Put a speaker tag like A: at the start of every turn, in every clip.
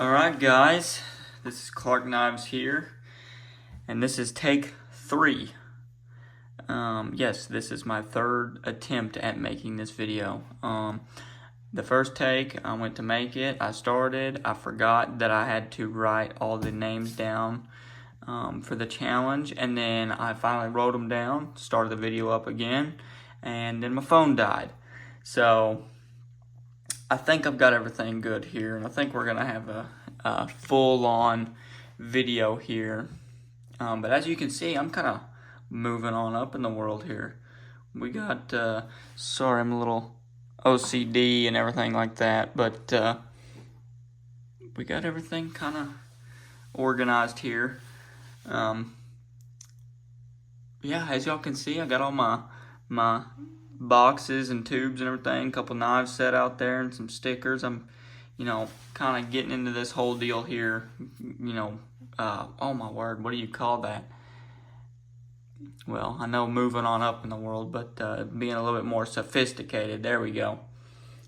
A: Alright guys, this is Clark Knives here, and this is take 3. Yes, this is my third attempt at making this video. The first take, I went to make it, I forgot that I had to write all the names down for the challenge, and then I finally wrote them down, started the video up again, and then my phone died. So I think I've got everything good here, and I think we're gonna have a full-on video here. But as you can see, I'm kind of moving on up in the world here. We got, sorry, I'm a little OCD and everything like that, but we got everything kind of organized here. Yeah, as y'all can see, I got all my boxes and tubes and everything, a couple knives set out there and some stickers. I'm, kind of getting into this whole deal here, oh my word, what do you call that? Well, I know moving on up in the world, but being a little bit more sophisticated. There we go.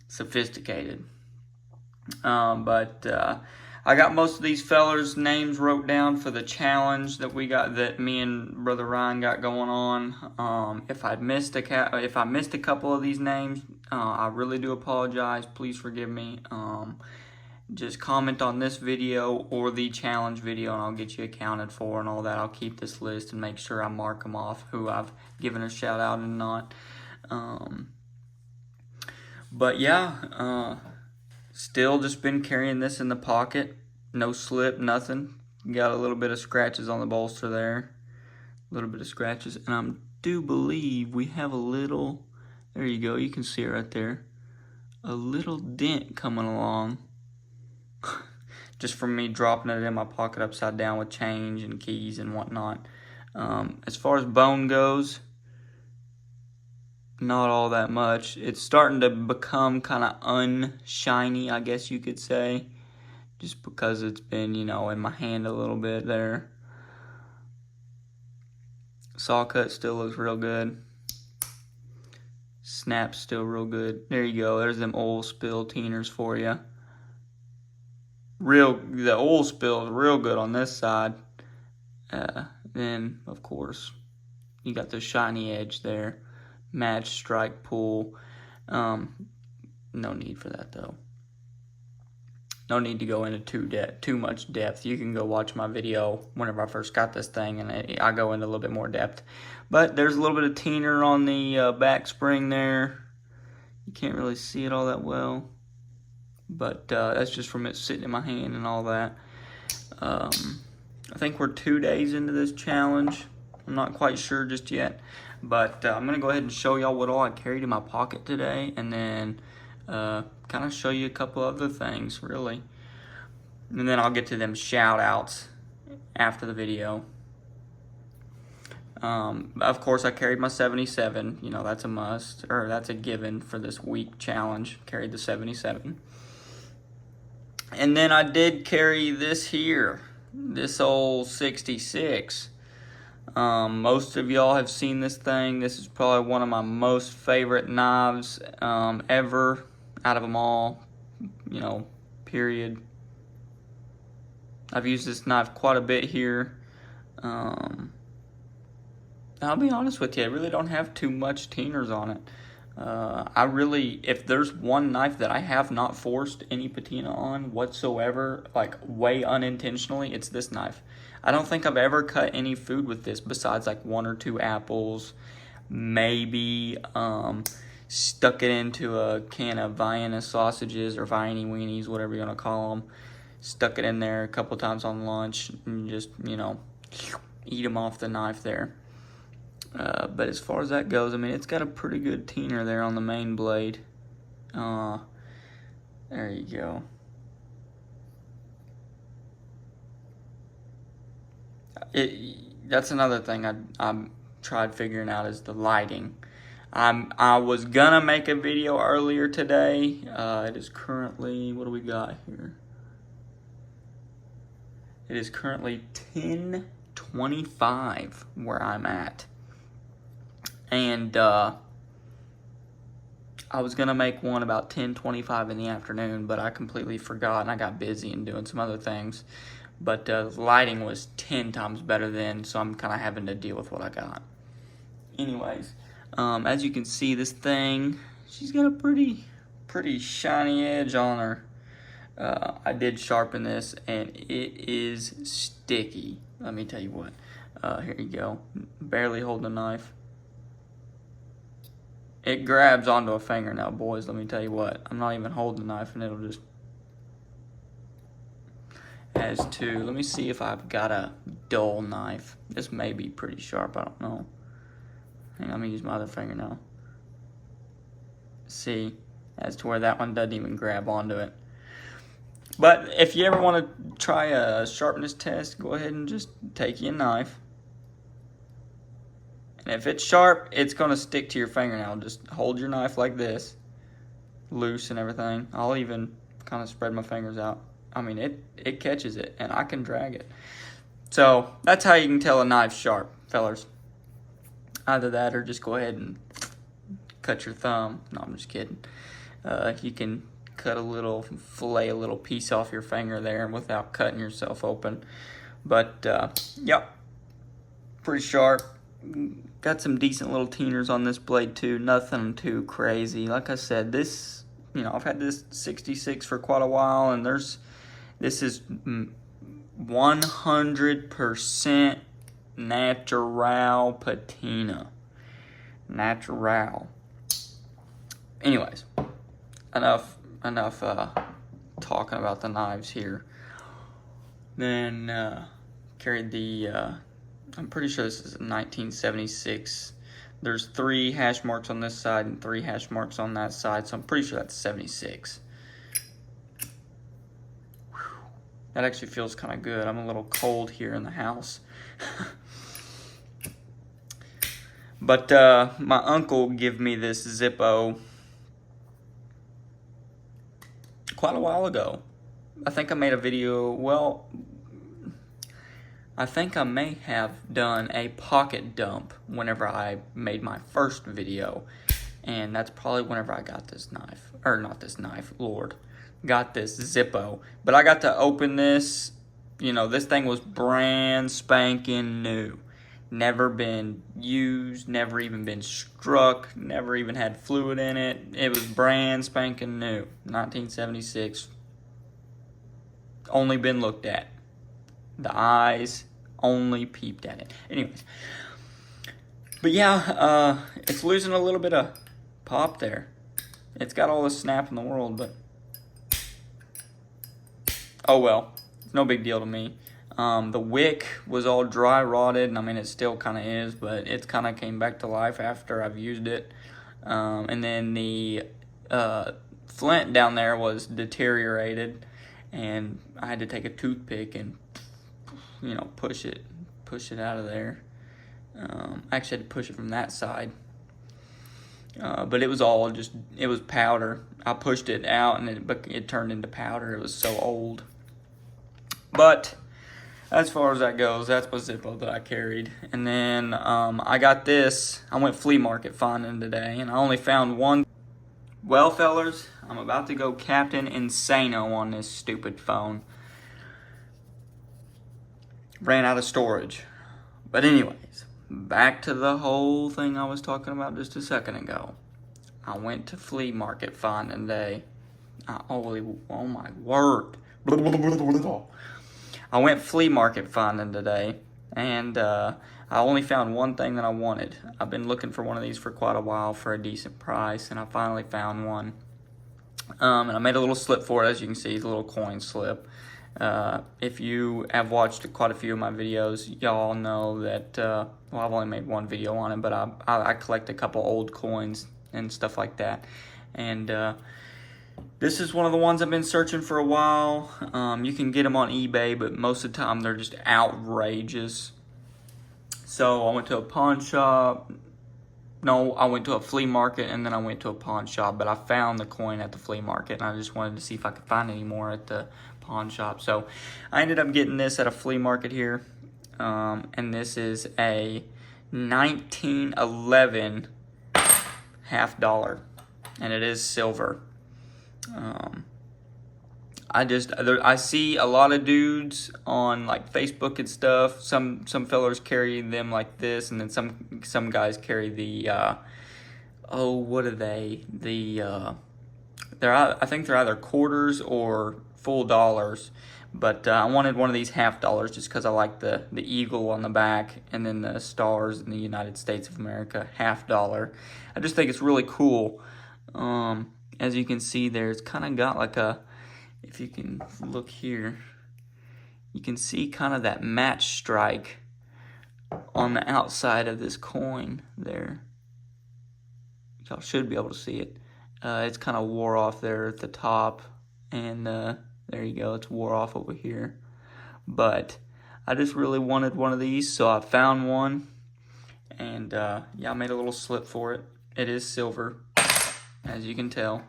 A: Sophisticated. I got most of these fellers' names wrote down for the challenge that that me and Brother Ryan got going on. If I missed a couple of these names, I really do apologize. Please forgive me. Just comment on this video or the challenge video, and I'll get you accounted for and all that. I'll keep this list and make sure I mark them off who I've given a shout out and not. But yeah. Still just been carrying this in the pocket. No slip, nothing. Got a little bit of scratches on the bolster there. A little bit of scratches. And I do believe we have a little, there you go, you can see it right there. A little dent coming along. Just from me dropping it in my pocket upside down with change and keys and whatnot. As far as bone goes, not all that much. It's starting to become kind of unshiny, I guess you could say, just because it's been, in my hand a little bit there. Saw cut still looks real good. Snap's still real good. There you go. There's them oil spill teeners for you. The oil spill is real good on this side. Then, of course, you got the shiny edge there. Match, strike, pull. No need for that though. No need to go into too much depth. You can go watch my video whenever I first got this thing, and I go into a little bit more depth. But there's a little bit of teener on the back spring there. You can't really see it all that well, but that's just from it sitting in my hand and all that. I think we're 2 days into this challenge. I'm not quite sure just yet. But I'm going to go ahead and show y'all what all I carried in my pocket today, and then kind of show you a couple other things, really. And then I'll get to them shout-outs after the video. Of course, I carried my 77. That's a must, or that's a given for this week challenge. Carried the 77. And then I did carry this here, this old 66. Most of y'all have seen this thing. This is probably one of my most favorite knives ever out of them all, period. I've used this knife quite a bit here. I'll be honest with you, I really don't have too much teeners on it. If there's one knife that I have not forced any patina on whatsoever, like way unintentionally, it's this knife. I don't think I've ever cut any food with this besides like 1 or 2 apples, maybe stuck it into a can of Vienna sausages or Vienny weenies, whatever you're gonna call them. Stuck it in there a couple times on lunch and just, eat them off the knife there. But as far as that goes, it's got a pretty good teener there on the main blade. There you go. That's another thing I tried figuring out is the lighting. I was gonna make a video earlier today. It is currently, what do we got here? It is currently 10:25 where I'm at. And I was going to make one about 10:25 in the afternoon, but I completely forgot and I got busy and doing some other things. But the lighting was 10 times better then, so I'm kind of having to deal with what I got. Anyways, as you can see, this thing, she's got a pretty shiny edge on her. I did sharpen this, and it is sticky. Let me tell you what. Here you go. Barely holding the knife. It grabs onto a fingernail, boys. Let me tell you what. I'm not even holding the knife, and it'll just... As to, let me see if I've got a dull knife. This may be pretty sharp. I don't know. Hang on, let me use my other fingernail. See, as to where that one doesn't even grab onto it. But if you ever want to try a sharpness test, go ahead and just take your knife. And if it's sharp, it's going to stick to your fingernail. Just hold your knife like this, loose and everything. I'll even kind of spread my fingers out. I mean, it catches it, and I can drag it. So that's how you can tell a knife's sharp, fellers. Either that or just go ahead and cut your thumb. No, I'm just kidding. You can cut fillet a little piece off your finger there without cutting yourself open. But, yep, pretty sharp. Got some decent little teeners on this blade too. Nothing too crazy. Like I said, this, I've had this 66 for quite a while, and this is 100% natural patina. Natural. Anyways, enough talking about the knives here. Then carried the I'm pretty sure this is a 1976. There's 3 hash marks on this side and 3 hash marks on that side, so I'm pretty sure that's 76. Whew. That actually feels kind of good. I'm a little cold here in the house. But my uncle gave me this Zippo quite a while ago. I think I made a video, I think I may have done a pocket dump whenever I made my first video. And that's probably whenever I got this knife. Or not this knife, Lord. Got this Zippo. But I got to open this. This thing was brand spanking new. Never been used, never even been struck, never even had fluid in it. It was brand spanking new. 1976. Only been looked at. The eyes only peeped at it. Anyways. But yeah, it's losing a little bit of pop there. It's got all the snap in the world, but oh well. It's no big deal to me. The wick was all dry rotted, and I mean it still kind of is, but it's kind of came back to life after I've used it. And then the flint down there was deteriorated, and I had to take a toothpick and push it out of there. I actually had to push it from that side. But it was all it was powder. I pushed it out and it turned into powder. It was so old. But as far as that goes, that's my Zippo that I carried. And then I got this. I went flea market finding today, and I only found one. Well, fellers, I'm about to go Captain Insano on this stupid phone. Ran out of storage. But anyways, back to the whole thing I was talking about just a second ago. I went to flea market finding today. Oh my word. I went flea market finding today, and I only found one thing that I wanted. I've been looking for one of these for quite a while for a decent price, and I finally found one. And I made a little slip for it, as you can see, a little coin slip. If you have watched quite a few of my videos, y'all know that, I've only made one video on it, but I collect a couple old coins and stuff like that. And this is one of the ones I've been searching for a while. You can get them on eBay, but most of the time they're just outrageous. So I went to a pawn shop. No, I went to a flea market, and then I went to a pawn shop. But I found the coin at the flea market, and I just wanted to see if I could find any more at the pawn shop. So I ended up getting this at a flea market here. And this is a 1911 $50. and it is silver. I see a lot of dudes on like Facebook and stuff. Some fellers carry them like this, and then some guys carry the what are they? I think they're either quarters or full dollars. But I wanted one of these half dollars just because I like the eagle on the back and then the stars in the United States of America, $50. I just think it's really cool. As you can see there, it's kind of got like a, if you can look here, you can see kind of that match strike on the outside of this coin there. Y'all should be able to see it. It's kind of wore off there at the top, and there you go, it's wore off over here. But I just really wanted one of these, so I found one. And yeah, I made a little slip for it. It is silver, as you can tell.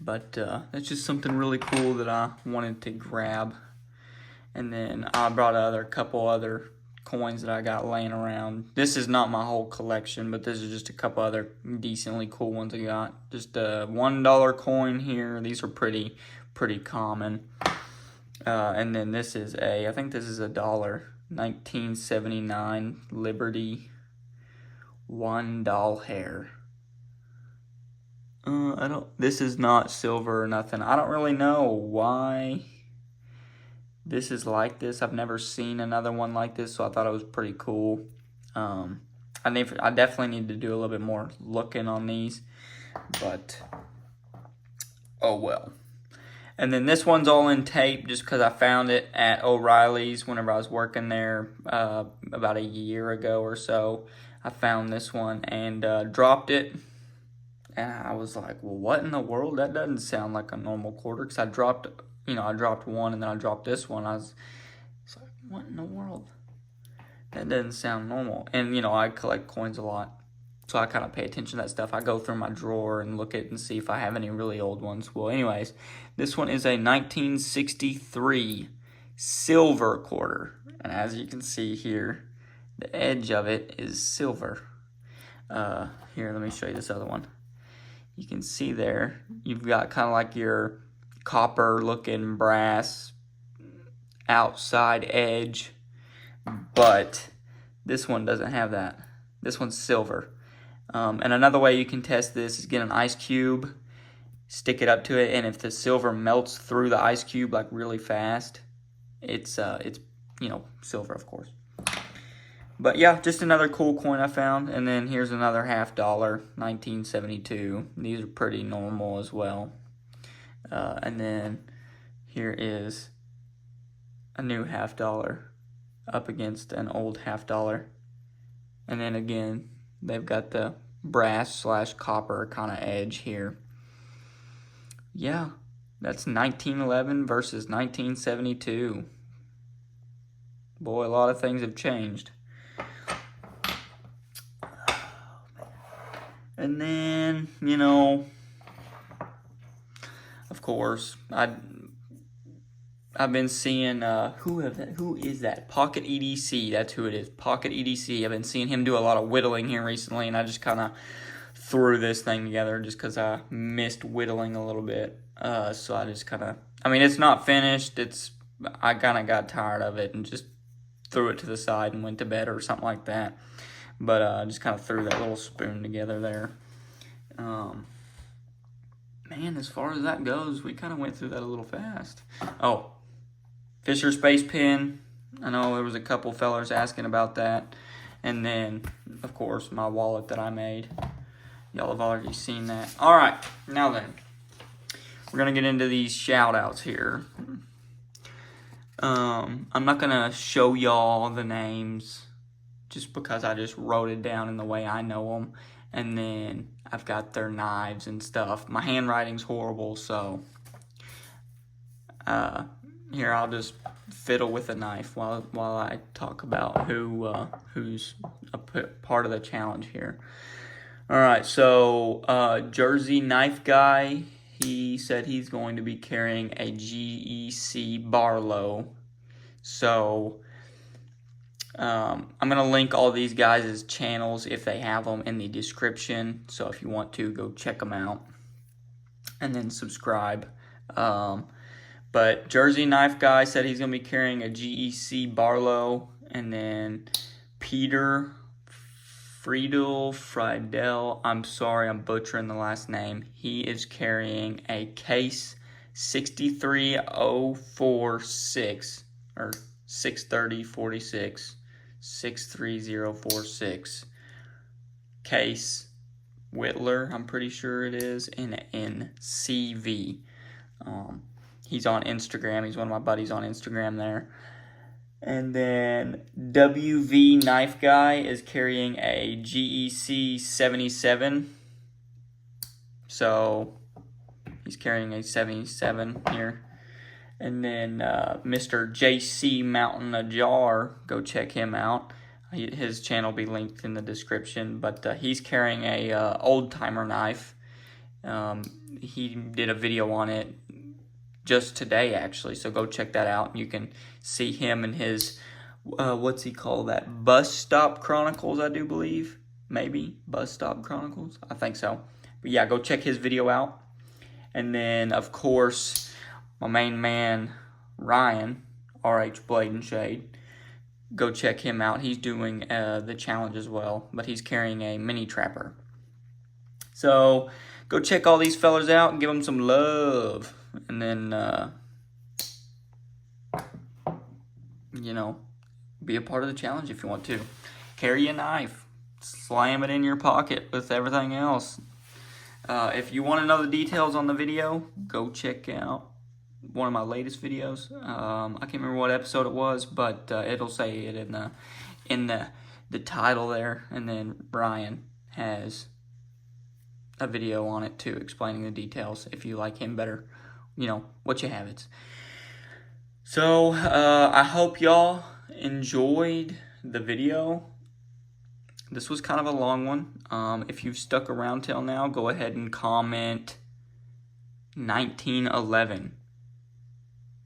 A: But it's just something really cool that I wanted to grab. And then I brought a couple other coins that I got laying around. This is not my whole collection, but this is just a couple other decently cool ones I got. Just a $1 coin here. These are pretty common. And then this is I think this is $1, 1979 Liberty $1 hair. This is not silver or nothing. I don't really know why this is like this. I've never seen another one like this, so I thought it was pretty cool. I definitely need to do a little bit more looking on these, but oh well. And then this one's all in tape just because I found it at O'Reilly's whenever I was working there about a year ago or so. I found this one and dropped it. And I was like, well, what in the world? That doesn't sound like a normal quarter. Because I dropped one and then I dropped this one. I was like, what in the world? That doesn't sound normal. And, I collect coins a lot. So I kind of pay attention to that stuff. I go through my drawer and look at it and see if I have any really old ones. Well, anyways, this one is a 1963 silver quarter. And as you can see here, the edge of it is silver. Here, let me show you this other one. You can see there, you've got kind of like your copper-looking brass outside edge, but this one doesn't have that. This one's silver. And another way you can test this is get an ice cube, stick it up to it, and if the silver melts through the ice cube like really fast, it's silver, of course. But yeah, just another cool coin I found. And then here's another $50, 1972. These are pretty normal as well. And then here is a new $50 up against an old $50. And then again, they've got the brass/copper kind of edge here. Yeah, that's 1911 versus 1972. Boy, a lot of things have changed. And then, of course, I've been seeing, who is that? Pocket EDC, that's who it is, Pocket EDC. I've been seeing him do a lot of whittling here recently, and I just kind of threw this thing together just because I missed whittling a little bit. So I just kind of, it's not finished, I kind of got tired of it and just threw it to the side and went to bed or something like that. But I just kind of threw that little spoon together there. Man, as far as that goes, we kind of went through that a little fast. Oh, Fisher Space Pen. I know there was a couple fellers asking about that. And then, of course, my wallet that I made. Y'all have already seen that. All right, now then. We're going to get into these shout-outs here. I'm not going to show y'all the names just because I just wrote it down in the way I know them. And then I've got their knives and stuff. My handwriting's horrible, so here I'll just fiddle with a knife while I talk about who's a part of the challenge here. All right, so Jersey Knife Guy, he said he's going to be carrying a GEC Barlow. So I'm going to link all these guys' channels if they have them in the description. So if you want to, go check them out. And then subscribe. But Jersey Knife Guy said he's going to be carrying a GEC Barlow. And then Peter Friedel, I'm sorry, I'm butchering the last name. He is carrying a Case 63046 or 63046, 63046. Case Whittler, I'm pretty sure it is, in CV. He's on Instagram. He's one of my buddies on Instagram there. And then WV Knife Guy is carrying a GEC 77. So he's carrying a 77 here. And then Mr. JC Mountain Ajar, go check him out. His channel will be linked in the description. But he's carrying a old timer knife. He did a video on it just today, actually, so go check that out. You can see him and his what's he call that, Bus Stop Chronicles, I do believe. Maybe Bus Stop Chronicles, I think so. But yeah, go check his video out. And then of course my main man Ryan, RH Blade and Shade, go check him out. He's doing the challenge as well, but he's carrying a mini trapper. So go check all these fellas out and give them some love. And then, you know, be a part of the challenge if you want to. Carry a knife. Slam it in your pocket with everything else. If you want to know the details on the video, go check out one of my latest videos. I can't remember what episode it was, but it'll say it in the title there. And then Ryan has a video on it too, explaining the details if you like him better. You know, what you have it. So, I hope y'all enjoyed the video. This was kind of a long one. If you've stuck around till now, go ahead and comment 1911.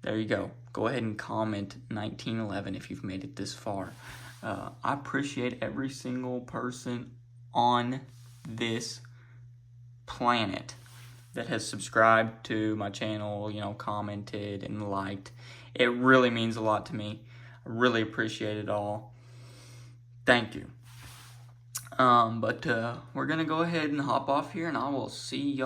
A: There you go. Go ahead and comment 1911 if you've made it this far. I appreciate every single person on this planet that has subscribed to my channel, you know, commented and liked. It really means a lot to me. I really appreciate it all. Thank you. But we're going to go ahead and hop off here, and I will see y'all.